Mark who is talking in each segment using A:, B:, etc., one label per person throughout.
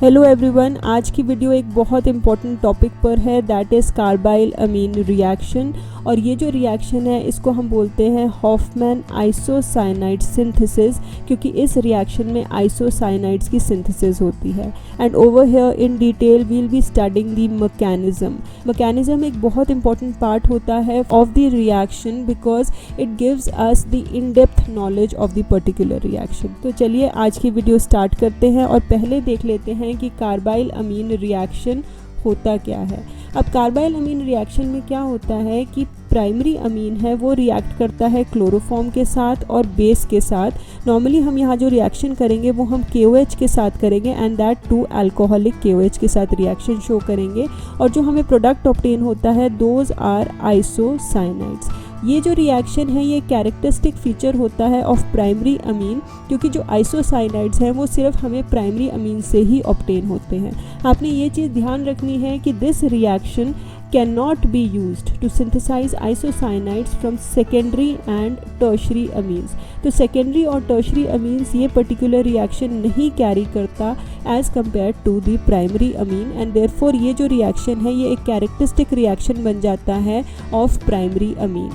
A: Hello everyone, आज की video एक बहुत इंपॉर्टेंट टॉपिक पर है, that is carbylamine reaction. और ये जो रिएक्शन है इसको हम बोलते हैं हॉफमैन आइसोसाइनाइड सिंथेसिस, क्योंकि इस रिएक्शन में आइसोसाइनाइड्स की सिंथेसिस होती है। And over here in detail we'll be studying the mechanism एक बहुत इंपॉर्टेंट पार्ट होता है of the reaction, because it gives us the in depth knowledge of the particular reaction. तो चलिए आज की वीडियो स्टार्ट करते हैं और पहले देख लेते हैं कि कार्बाइल अमीन रिएक्शन होता क्या है। अब कार्बाइल अमीन रिएक्शन में क्या होता है कि प्राइमरी अमीन है वो रिएक्ट करता है क्लोरोफॉर्म के साथ और बेस के साथ। नॉर्मली हम यहाँ जो रिएक्शन करेंगे वो हम KOH के साथ करेंगे and that too alcoholic KOH के साथ रिएक्शन शो करेंगे, और जो हमें प्रोडक्ट ऑब्टेन होता है दोज आर आइसोसाइनाइड्स। ये जो रिएक्शन है ये कैरेक्टरिस्टिक फीचर होता है ऑफ प्राइमरी अमीन, क्योंकि जो आइसोसाइनाइड्स हैं वो सिर्फ हमें प्राइमरी अमीन से ही ऑब्टेन होते हैं। आपने ये चीज़ ध्यान रखनी है कि this reaction can not be used to synthesise isocyanides from secondary and tertiary amines. तो सेकेंडरी और टर्शरी अमीन्स ये पर्टिकुलर रिएक्शन नहीं कैरी करता as compare to the primary amine, and therefore ये जो रिएक्शन है ये एक कैरेक्टरिस्टिक रिएक्शन बन जाता है ऑफ प्राइमरी अमीन।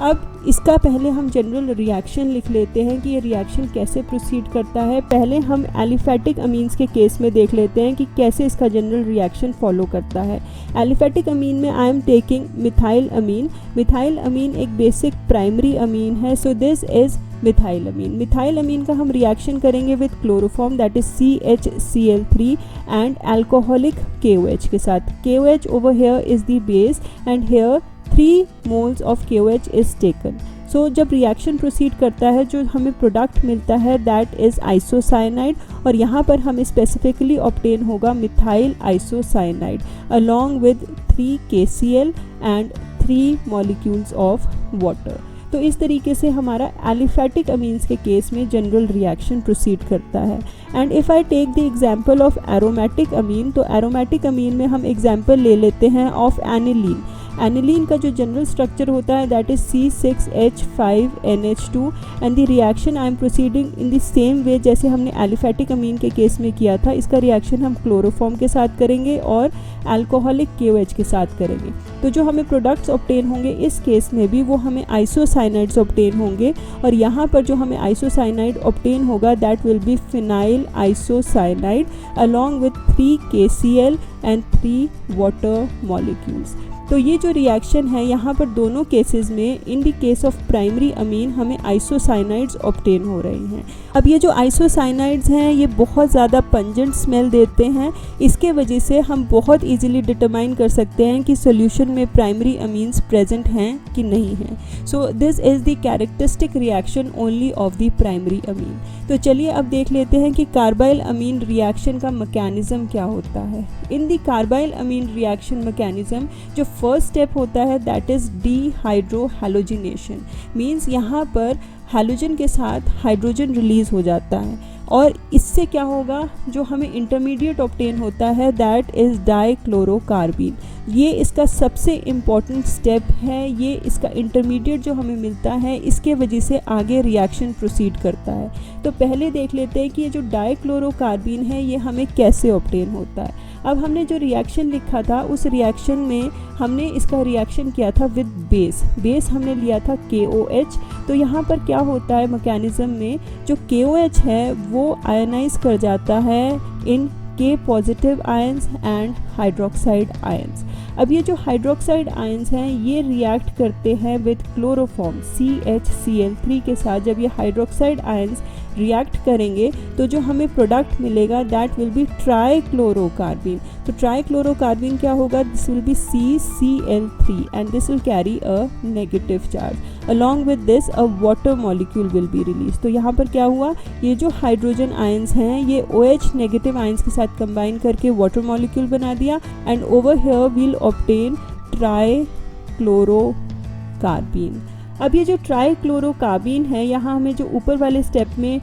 A: अब इसका पहले हम जनरल रिएक्शन लिख लेते हैं कि ये रिएक्शन कैसे प्रोसीड करता है। पहले हम एलिफैटिक अमीन्स के केस में देख लेते हैं कि कैसे इसका जनरल रिएक्शन फॉलो करता है। एलिफैटिक अमीन में I am taking methyl amine. Methyl amine एक बेसिक प्राइमरी अमीन है, so this is methyl amine. Methyl amine का हम रिएक्शन करेंगे with chloroform that is CHCl3 and alcoholic KOH के साथ। KOH over here is the base and here 3 moles of KOH is taken. So जब reaction proceed करता है जो हमें प्रोडक्ट मिलता है दैट इज़ आइसोसाइनाइड, और यहाँ पर हमें स्पेसिफिकली ऑब्टेन होगा methyl isocyanide along with 3 KCl and 3 molecules of water. तो इस तरीके से हमारा एलिफैटिक अमीन्स के केस में जनरल रिएक्शन प्रोसीड करता है। And if I take the example of aromatic amine, तो एरोमेटिक अमीन में हम एग्जांपल ले लेते हैं ऑफ एनिलीन। एनिलीन का जो जनरल स्ट्रक्चर होता है that is C6H5NH2 and the reaction I am proceeding in the same way जैसे हमने एलिफैटिक अमीन के केस में किया था। इसका रिएक्शन हम क्लोरोफॉर्म के साथ करेंगे और अल्कोहलिक KOH के साथ करेंगे। तो जो हमें प्रोडक्ट्स ऑब्टेन होंगे इस केस में भी वो हमें आइसोसाइनाइड्स ऑब्टेन होंगे, और यहाँ पर जो हमें आइसोसाइनाइड ऑब्टेन होगा that will B phenyl isocyanide along with 3 KCl and 3 water molecules. तो ये जो रिएक्शन है यहाँ पर दोनों केसेस में in the case of primary amine हमें आइसोसाइनाइड्स ऑब्टेन हो रहे हैं। अब ये जो आइसोसाइनाइड्स हैं ये बहुत ज़्यादा पंजेंट स्मेल देते हैं, इसके वजह से हम बहुत इजीली डिटरमाइन कर सकते हैं कि सॉल्यूशन में प्राइमरी अमीन्स प्रेजेंट हैं कि नहीं हैं। So this is the characteristic reaction only of the primary amine. तो चलिए अब देख लेते हैं कि कार्बाइल अमीन रिएक्शन का मैकेनिज्म क्या होता है। In the carbylamine reaction mechanism जो फर्स्ट स्टेप होता है दैट इज़ डीहाइड्रोहैलोजिनेशन। मीन्स यहाँ पर हैलोजन के साथ हाइड्रोजन रिलीज़ हो जाता है, और इससे क्या होगा जो हमें इंटरमीडिएट ऑब्टेन होता है दैट इज़ डाइक्लोरोकार्बीन। ये इसका सबसे इम्पॉर्टेंट स्टेप है। ये इसका इंटरमीडिएट जो हमें मिलता है इसके वजह से आगे रिएक्शन प्रोसीड करता है। तो पहले देख लेते हैं कि ये जो डाइक्लोरोकार्बीन है ये हमें कैसे ऑब्टेन होता है। अब हमने जो रिएक्शन लिखा था उस रिएक्शन में हमने इसका रिएक्शन किया था विद बेस हमने लिया था KOH। तो यहाँ पर क्या होता है मैकेनिज्म में, जो KOH है वो आयनाइज कर जाता है इन K positive ions and hydroxide ions. अब ये जो हाइड्रोक्साइड आयंस हैं ये रिएक्ट करते हैं विद क्लोरोफॉर्म CHCl3 के साथ। जब ये हाइड्रोक्साइड आयंस रिएक्ट करेंगे तो जो हमें प्रोडक्ट मिलेगा दैट विल बी ट्राइक्लोरोकार्बीन। तो ट्राइक्लोरोकार्बीन क्या होगा, this will be CCl3 and this will carry a negative charge. Along with this a water molecule will be release. तो यहाँ पर क्या हुआ, ये जो हाइड्रोजन आयंस हैं ये OH नेगेटिव आयंस के साथ कंबाइन करके वाटर मॉलिक्यूल बना दिया, and over here we'll obtain trichlorocarbene. अब ये जो ट्राइक्लोरोकार्बीन है यहाँ हमें जो ऊपर वाले स्टेप में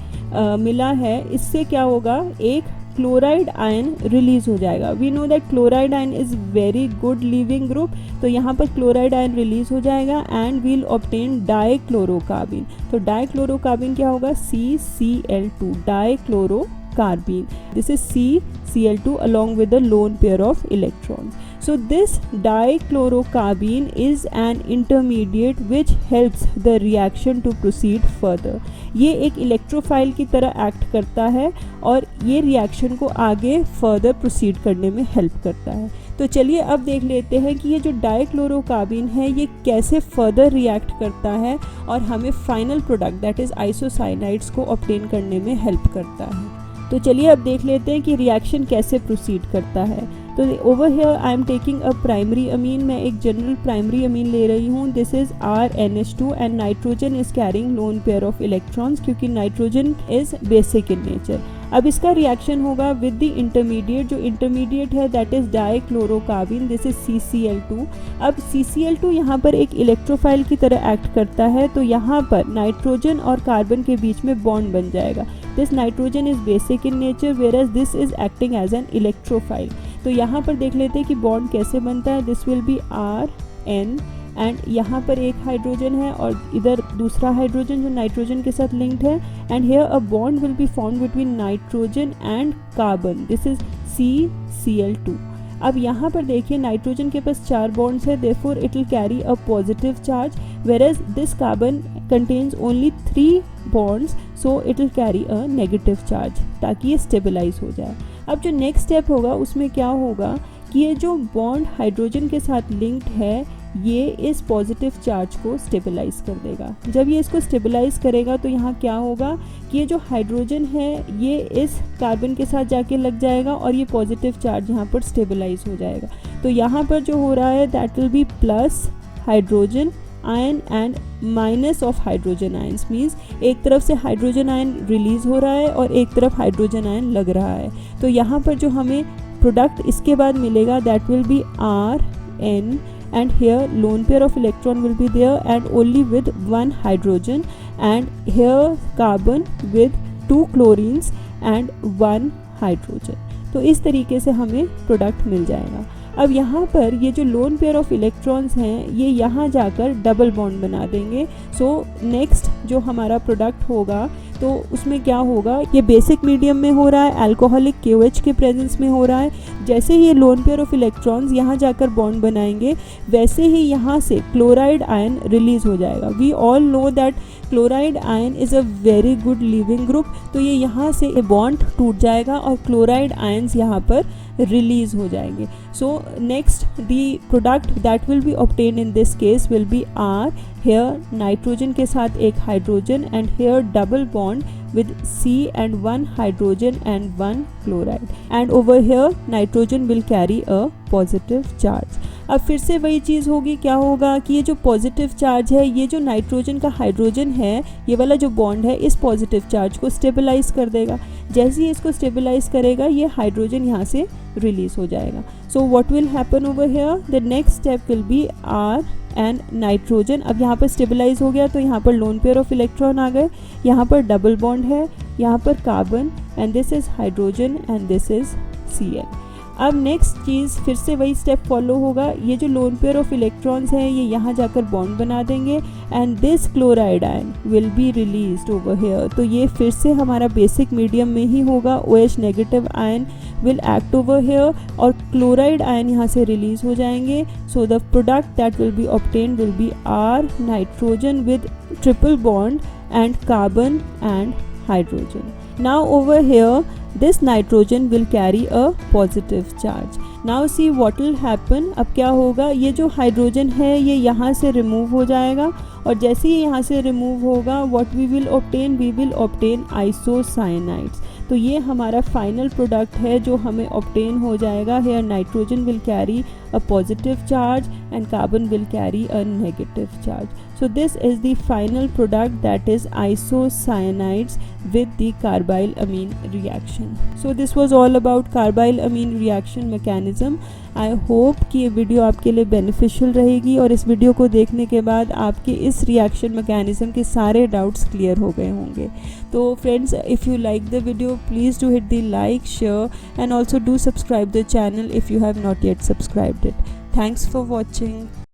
A: मिला है इससे क्या होगा, एक क्लोराइड आयन रिलीज हो जाएगा। We know that chloride ion is very good leaving group, तो यहाँ पर क्लोराइड आयन रिलीज हो जाएगा एंड वील ऑब्टेन डाइक्लोरोकार्बीन। तो डाइक्लोरोकार्बीन क्या होगा, CCl2 डाइक्लोरोकार्बीन। carbene. This is CCl2 along with a lone pair of electrons. So this dichlorocarbene is an intermediate which helps the reaction to proceed further. ये एक electrophile की तरह act करता है और ये रिएक्शन को आगे फर्दर प्रोसीड करने में हेल्प करता है। तो चलिए अब देख लेते हैं कि ये जो डाइक्लोरोकार्बीन है ये कैसे फर्दर रिएक्ट करता है और हमें फाइनल प्रोडक्ट दैट इज़ आइसोसाइनाइड्स को ऑब्टेन करने में हेल्प करता है। तो चलिए अब देख लेते हैं कि रिएक्शन कैसे प्रोसीड करता है। तो over here I am taking a primary amine, मैं एक जनरल प्राइमरी अमीन ले रही हूँ। This is RNH2 and nitrogen is carrying lone pair of electrons क्योंकि nitrogen is basic in nature. अब इसका रिएक्शन होगा विद द इंटरमीडिएट, जो इंटरमीडिएट है that is dichlorocarbene, this is CCl2। अब CCl2 यहाँ पर एक इलेक्ट्रोफाइल की तरह एक्ट करता है, तो यहाँ पर नाइट्रोजन और कार्बन के बीच में बॉन्ड बन जाएगा। This nitrogen is basic in nature whereas this is acting as an electrophile. तो यहाँ पर देख लेते हैं कि बॉन्ड कैसे बनता है। This will be RN and यहाँ पर एक हाइड्रोजन है और इधर दूसरा हाइड्रोजन जो नाइट्रोजन के साथ लिंक्ड है, and here a bond will be formed between nitrogen and carbon, this is CCl2। अब यहाँ पर देखिए नाइट्रोजन के पास 4 बॉन्ड्स है, therefore it will carry a positive charge, whereas this carbon contains only 3 bonds, so it will carry a negative charge ताकि ये stabilise हो जाए। अब जो नेक्स्ट स्टेप होगा उसमें क्या होगा कि ये जो बॉन्ड हाइड्रोजन के साथ लिंक्ड है ये इस पॉजिटिव चार्ज को स्टेबलाइज कर देगा। जब ये इसको स्टेबलाइज करेगा तो यहाँ क्या होगा कि ये जो हाइड्रोजन है ये इस कार्बन के साथ जाके लग जाएगा और ये पॉजिटिव चार्ज यहाँ पर स्टेबलाइज हो जाएगा। तो यहाँ पर जो हो रहा है that will B plus hydrogen ion and minus of hydrogen ions, means एक तरफ से हाइड्रोजन आयन रिलीज हो रहा है और एक तरफ हाइड्रोजन आयन लग रहा है। तो यहाँ पर जो हमें प्रोडक्ट इसके बाद मिलेगा that will B RN and here lone pair of electron will be there and only with 1 hydrogen, and here carbon with 2 chlorines and 1 hydrogen। तो इस तरीके से हमें प्रोडक्ट मिल जाएगा। अब यहाँ पर ये जो लोन पेयर ऑफ इलेक्ट्रॉन्स हैं ये यहाँ जाकर डबल बॉन्ड बना देंगे। सो नेक्स्ट जो हमारा प्रोडक्ट होगा तो उसमें क्या होगा, ये बेसिक मीडियम में हो रहा है, अल्कोहलिक KOH के प्रेजेंस में हो रहा है। जैसे ही ये लोन पेयर ऑफ इलेक्ट्रॉन्स यहाँ जाकर बॉन्ड बनाएंगे वैसे ही यहाँ से क्लोराइड आयन रिलीज हो जाएगा। We all know that chloride ion is a very good leaving group, तो ये यहाँ से बॉन्ड टूट जाएगा और क्लोराइड आयन्स यहाँ पर रिलीज हो जाएंगे। So next the product that will be obtain in this case will be R, here nitrogen के साथ एक hydrogen and here double bond with C and 1 hydrogen and 1 chloride, and over here nitrogen will carry a positive charge। अब फिर से वही चीज़ होगी, क्या होगा कि ये जो पॉजिटिव चार्ज है ये जो नाइट्रोजन का हाइड्रोजन है ये वाला जो बॉन्ड है इस पॉजिटिव चार्ज को स्टेबलाइज कर देगा। जैसे ही इसको स्टेबलाइज करेगा ये हाइड्रोजन यहाँ से रिलीज हो जाएगा। So what will happen over here, the next step will be R and nitrogen. अब यहाँ पर स्टेबलाइज हो गया तो यहाँ पर लोन पेयर ऑफ इलेक्ट्रॉन आ गए, यहाँ पर डबल बॉन्ड है, यहाँ पर carbon and this is hydrogen and this is Cl। अब नेक्स्ट चीज़ फिर से वही स्टेप फॉलो होगा, ये जो लोन पेयर ऑफ इलेक्ट्रॉन्स हैं ये यहाँ जाकर बॉन्ड बना देंगे and this chloride ion will be released over here. तो ये फिर से हमारा बेसिक मीडियम में ही होगा, OH negative ion will act over here और क्लोराइड आयन यहाँ से रिलीज हो जाएंगे। So the product that will be obtain will be R, nitrogen with triple bond and carbon and hydrogen. Now over here this nitrogen will carry a positive charge। Now see what will happen, अब क्या होगा, ये जो hydrogen है ये यहाँ से remove हो जाएगा और जैसे ही यहाँ से रिमूव होगा what we will obtain isocyanides। तो ये हमारा फाइनल प्रोडक्ट है जो हमें ऑब्टेन हो जाएगा। Here nitrogen will carry a positive charge and carbon will carry a negative charge. So this is the final product, that is isocyanides with the carbyl amine reaction। So this was all about carbyl amine reaction mechanism। I hope कि ये video आपके लिए beneficial रहेगी और इस video को देखने के बाद आपके इस रिएक्शन मैकेनिज्म के सारे डाउट्स क्लियर हो गए होंगे। तो friends, if you like the video please do hit the like, share and also do subscribe the channel if you have not yet subscribed it। Thanks for watching।